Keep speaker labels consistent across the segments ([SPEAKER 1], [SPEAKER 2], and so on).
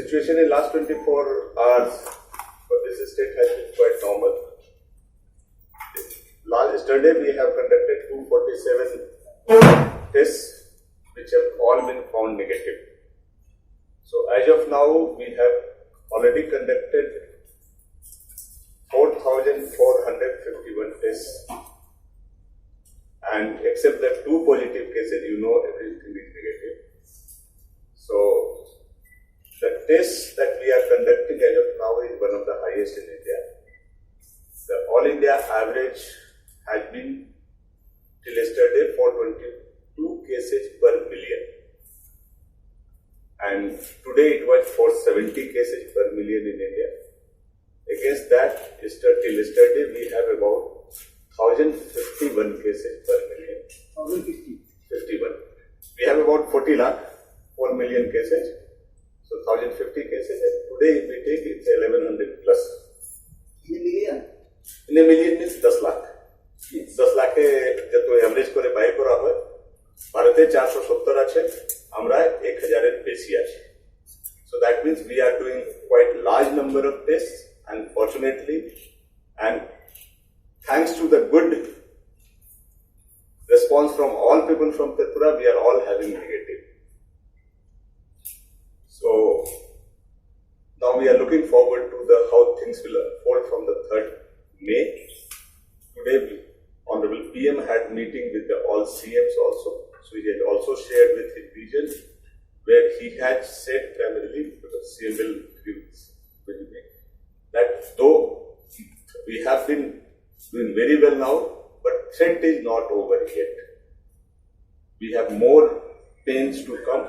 [SPEAKER 1] situation in last 24 hours for this state has been quite normal. Yesterday we have conducted 247 tests which have all been found negative. So as of now we have already conducted 4,451 tests, and except the 2 positive cases, everything is negative. So the test that we are conducting as of now is one of the highest in India. The all India average has been till yesterday 422 cases per million, and today it was 470 cases per million in India. Against that, till yesterday we have about 1,051 cases per million.
[SPEAKER 2] 1,050.
[SPEAKER 1] 51. We have about 40 lakh, 4 million cases. So 1,050 cases, and today if we take it's 1,100 plus.
[SPEAKER 2] In a million?
[SPEAKER 1] In a million means 10 lakh. 10 lakh जब तो average करे by बराबर भारते 470 আছে আমরা 1000 এর বেশি আছে. So that means we are doing quite large number of tests, and fortunately and thanks to the good response from all people from Tripura, we are all having negative. So now we are looking forward to how things will unfold from the 3rd May. Today, Honorable PM had meeting with all CMs also. So he had also shared with his region, where he had said primarily, because CM will agree with me, that though we have been doing very well now, but threat is not over yet. We have more pains to come.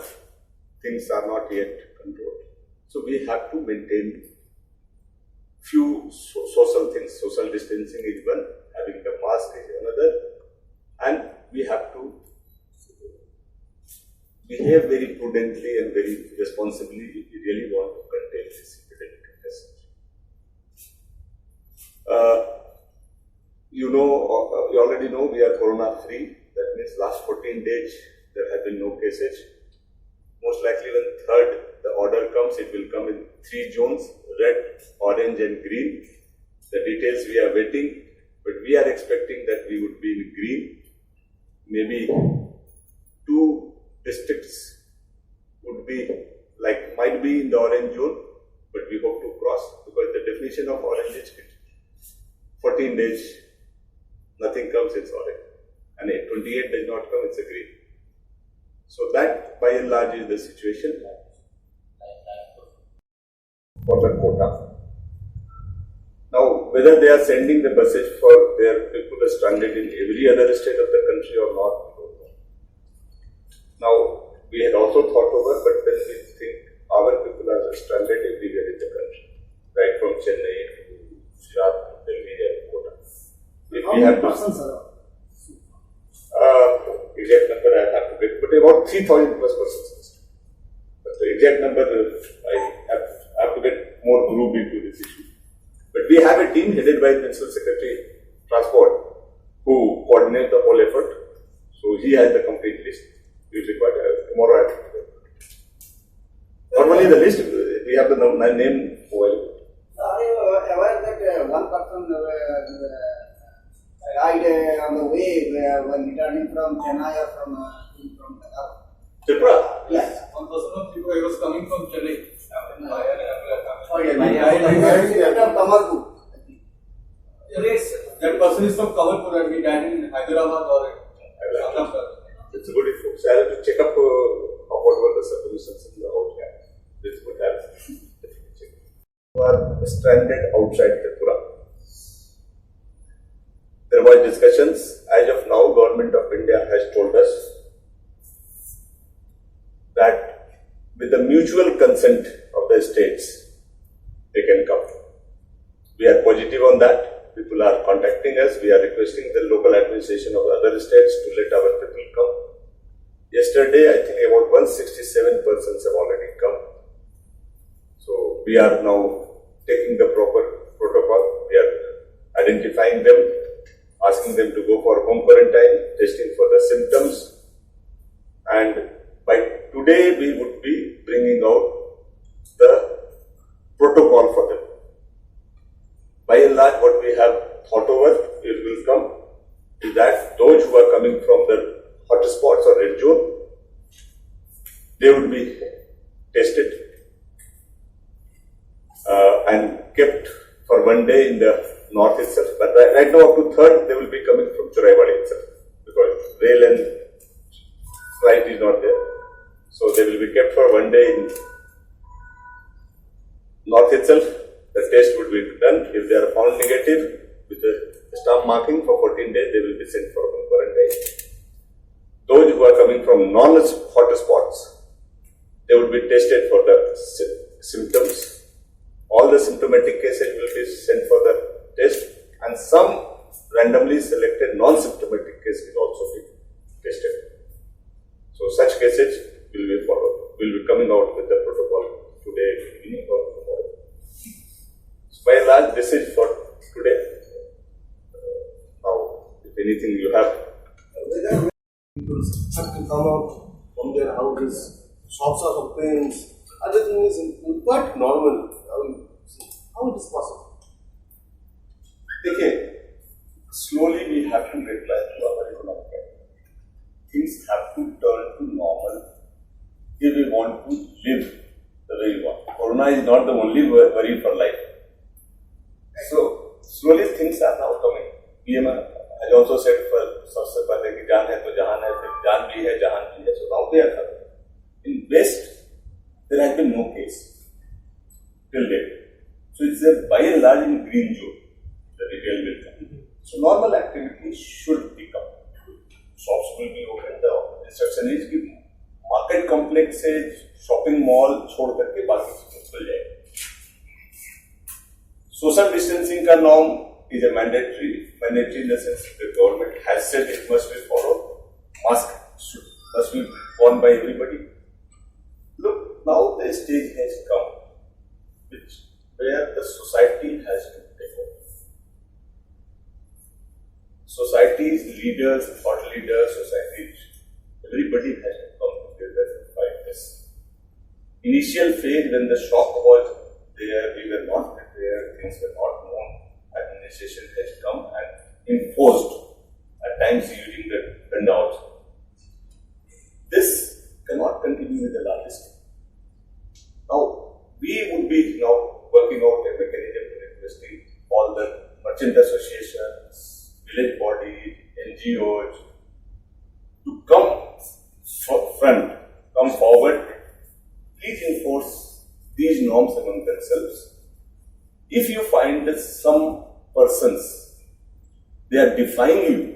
[SPEAKER 1] Things are not yet controlled. So we have to maintain few social things. Social distancing is one, having the mask is another, and we have to behave very prudently and very responsibly if we really want to contain this epidemic. You already know we are corona free. That means last 14 days there have been no cases. Most likely when 3rd the order comes, it will come in 3 zones: red, orange and green. The details we are waiting, but we are expecting that we would be in green. Maybe 2 districts might be in the orange zone, but we hope to cross, because the definition of orange is 14 days, nothing comes, it's orange. And if 28 does not come, it's a green. So that by and large is the situation for the quota. Now, whether they are sending the buses for their people stranded in every other state of the country or not, we don't know. Now, we had also thought over, but then we think our people are stranded everywhere in the country, right from Chennai to Gujarat, Delhi and Kota.
[SPEAKER 2] How many persons are there?
[SPEAKER 1] Exact number I have to get, but about 3,000 plus persons. But the exact number I have to get more grooved into this issue. But we have a team headed by the Principal Secretary Transport who coordinates the whole effort. So he has the complete list. Tomorrow I have to get. Normally the list, we have the name available.
[SPEAKER 2] Are you aware that one person died on the way when returning from Chennai or from
[SPEAKER 1] Tripura?
[SPEAKER 2] Yes.
[SPEAKER 3] One person of Tripura, he was coming from Chennai. Yes, that person is from Kamalpur and he died in Hyderabad or Karnataka.
[SPEAKER 1] It's a good info. So I have to check up what were the solutions in the outcome. This would have definitely check. Who are stranded outside Tripura. There were discussions. As of now, Government of India has told us that with the mutual consent of the states, they can come. We are positive on that. People are contacting us. We are requesting the local administration of the other states to let our people come. Yesterday, I think about 167 persons have already come. So we are now taking the proper protocol. We are identifying them, asking them to go for home quarantine, testing for the symptoms, and by today we would be bringing out the coming from the hotspots or red zone, they would be tested and kept for 1 day in the north itself. But right now up to 3rd, they will be coming from Churaibadi itself because rail and flight is not there. So they will be kept for 1 day in north itself. The test would be done. If they are found negative with the stamp marking for 14 days, they will be sent for quarantine. Those who are coming from non-hotspots, they would be tested for the symptoms. All the symptomatic cases will be sent for the test, and some randomly selected non-symptomatic cases will also be tested. So such cases will be followed. Will be coming out with the protocol today evening or tomorrow. So by and large, this is for today. Now, if anything you have.
[SPEAKER 4] People have to come out from their houses, shops are open, other thing is quite normal. How it is possible?
[SPEAKER 1] Okay, slowly we have to reply to our economic activity. Things have to turn to normal if we want to live the way we want. Corona is not the only worry for life. So, slowly things are now coming. PM has also said for सबसे पहले कि जान है तो जहान है, फिर जान भी है, जहान भी है. So now they are coming. In West, there has been no case till date. So it's a by and large in green zone, the retail will come. So normal activity should pick up. Shops will be open. The instruction is कि market complex से shopping mall छोड़ करके बाकी चीजें खुल जाएंगे. Social distancing का norm is a mandatory in the sense the government has said it must be followed. Mask must be worn by everybody. Look, now the stage has come where the society has to take over. Society's leaders, thought leaders, everybody has to come together to fight this. Initial phase when the shock was there, we were not prepared, things were not known. Administration has come and enforced, at times using the danda also. This cannot continue with the large scale. Now, we would be now working out a mechanism to requesting all the merchant associations, village bodies, NGOs to come forward, please enforce these norms among themselves. If you find that some persons, they are defying you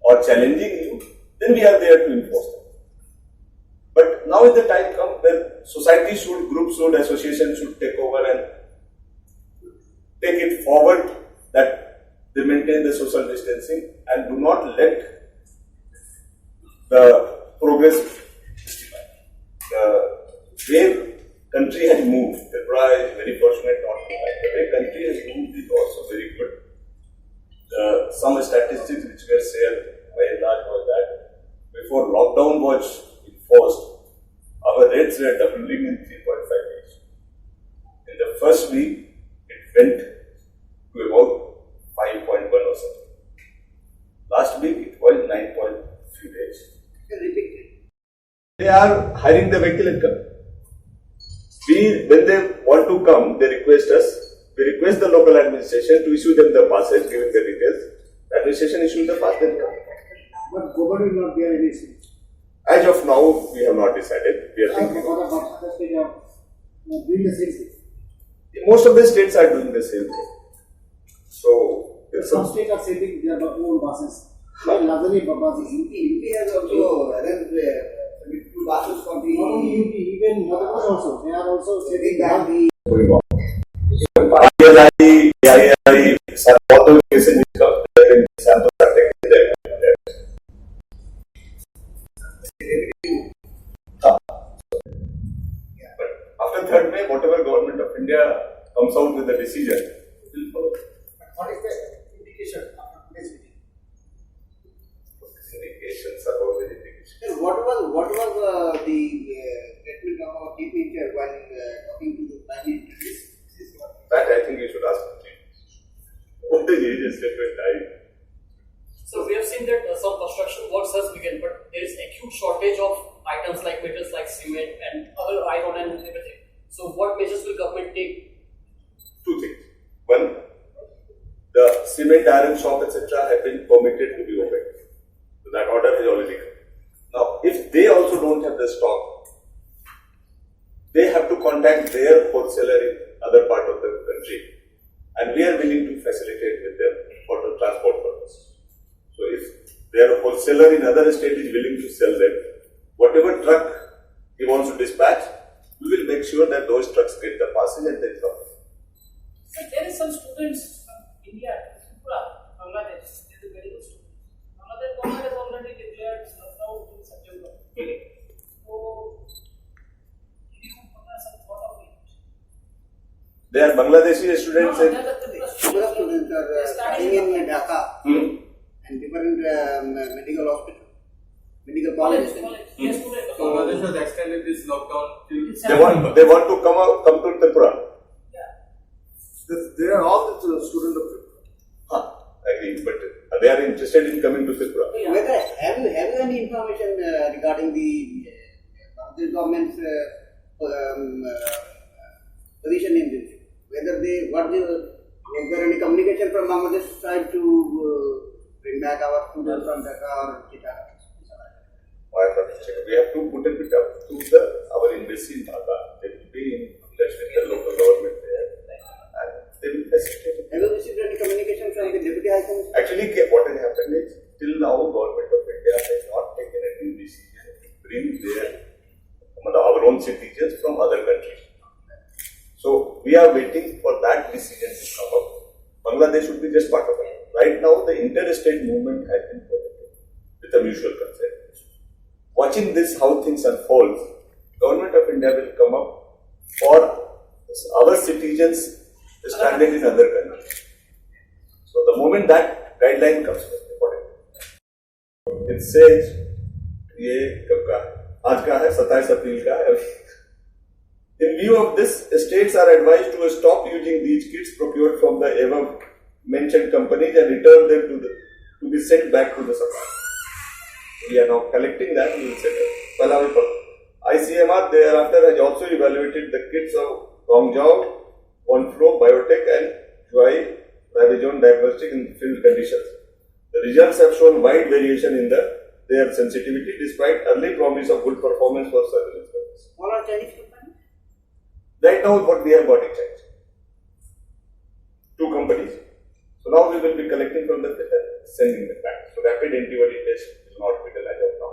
[SPEAKER 1] or challenging you, then we are there to enforce them. But now is the time come where society should, groups should, associations should take over and take it forward that they maintain the social distancing and do not let the progress justify. The way country has moved, Tripura is very fortunate not to have. The way country has moved is also very good. Some statistics which were shared by and large was that before lockdown was enforced, our rates were doubling in 3.5 days. In the first week, it went to about 5.1 or something. Last week, it was 9 point few days. They are hiring the vehicle and coming. When they want to come, they request us. We request the local administration to issue them the passes, giving the details. The administration issues the pass, then come.
[SPEAKER 2] But government will not bear any issue.
[SPEAKER 1] As of now, we have not decided. We are thinking.
[SPEAKER 2] Other states are doing the same thing.
[SPEAKER 1] Most of the states are doing the same thing. So,
[SPEAKER 2] Some states are sending their own buses. Largely buses.
[SPEAKER 5] UP has also arranged 72 buses for the.
[SPEAKER 2] Not only UP, even Madhya also. They are also sending
[SPEAKER 5] back
[SPEAKER 2] the.
[SPEAKER 1] going on. AII, all those cases which come, samples are taken there. But after 3rd May, whatever government of India comes out with a decision, will follow.
[SPEAKER 2] What is the indication after today's meeting?
[SPEAKER 1] Indications about the indication.
[SPEAKER 5] What was the statement of our chief minister while talking to the Prime Minister?
[SPEAKER 1] That I think you should ask the chief. What is his statement?
[SPEAKER 6] So we have seen that some construction work for such weekend, but there is acute shortage of items like metals like cement and other iron and everything. So what measures will government take?
[SPEAKER 1] Two things. One, the cement, iron shop, etc. have been permitted to be opened. So that order has already come. Now, if they also don't have the stock, they have to contact their wholesaler in other part of the country, and we are willing to facilitate with them for the transport purpose. So if their wholesaler in other state is willing to sell them, whatever truck he wants to dispatch, we will make sure that those trucks get the passage and they drop.
[SPEAKER 6] So there is some students from India, Tripura, Bangladesh, they are very good students. Bangladesh government has already declared lockdown in September. So, what are some thought of it?
[SPEAKER 1] They are Bangladeshi students.
[SPEAKER 6] No,
[SPEAKER 1] in-
[SPEAKER 6] they are the Tripura
[SPEAKER 5] Number of students
[SPEAKER 6] They are
[SPEAKER 5] are
[SPEAKER 6] studying
[SPEAKER 5] studying in
[SPEAKER 6] in
[SPEAKER 5] Dhaka and different medical hospital, medical colleges.
[SPEAKER 6] college. Yes, students.
[SPEAKER 3] Bangladesh has extended this lockdown till
[SPEAKER 1] They want to come to Tripura.
[SPEAKER 4] They are all the students of
[SPEAKER 1] Agree, but they are interested in coming to Tripura.
[SPEAKER 5] Whether have you any information regarding the Bangladesh government's position in this? Whether was there any communication from Bangladesh side to bring back our students from Dhaka or Chittagong?
[SPEAKER 1] We have to put it up to our embassy in Dhaka. They will be in touch with the local government there, and they will facilitate it.
[SPEAKER 5] Have you received any communication from the Deputy High Commissioner?
[SPEAKER 1] Actually, what has happened is, till now, government of India has not taken any decision to bring our own citizens from other countries. So we are waiting for that decision to come up. Bangladesh should be just part of it. Right now, the interstate movement has been permitted with a mutual consent. Watching this, how things unfold, government of India will come up for our citizens stranded in other countries. So the moment that guideline comes, it says, ये कब का है? आज का है, 27 अप्रैल का है. In view of this, states are advised to stop using these kits procured from the above mentioned companies and return them to be sent back to the supplier. We are now collecting that. We will send it. ICMR thereafter has also evaluated the kits of Guangzhou, OneFlow, Biotech, and Huai Rabizone Diagnostic in field conditions. The results have shown wide variation in their sensitivity, despite early promise of good performance for surveillance purposes.
[SPEAKER 5] All are Chinese companies?
[SPEAKER 1] Right now, what we have got in China. 2 companies. So now we will be collecting from the data, sending them back. So rapid antibody test will not be done as of now.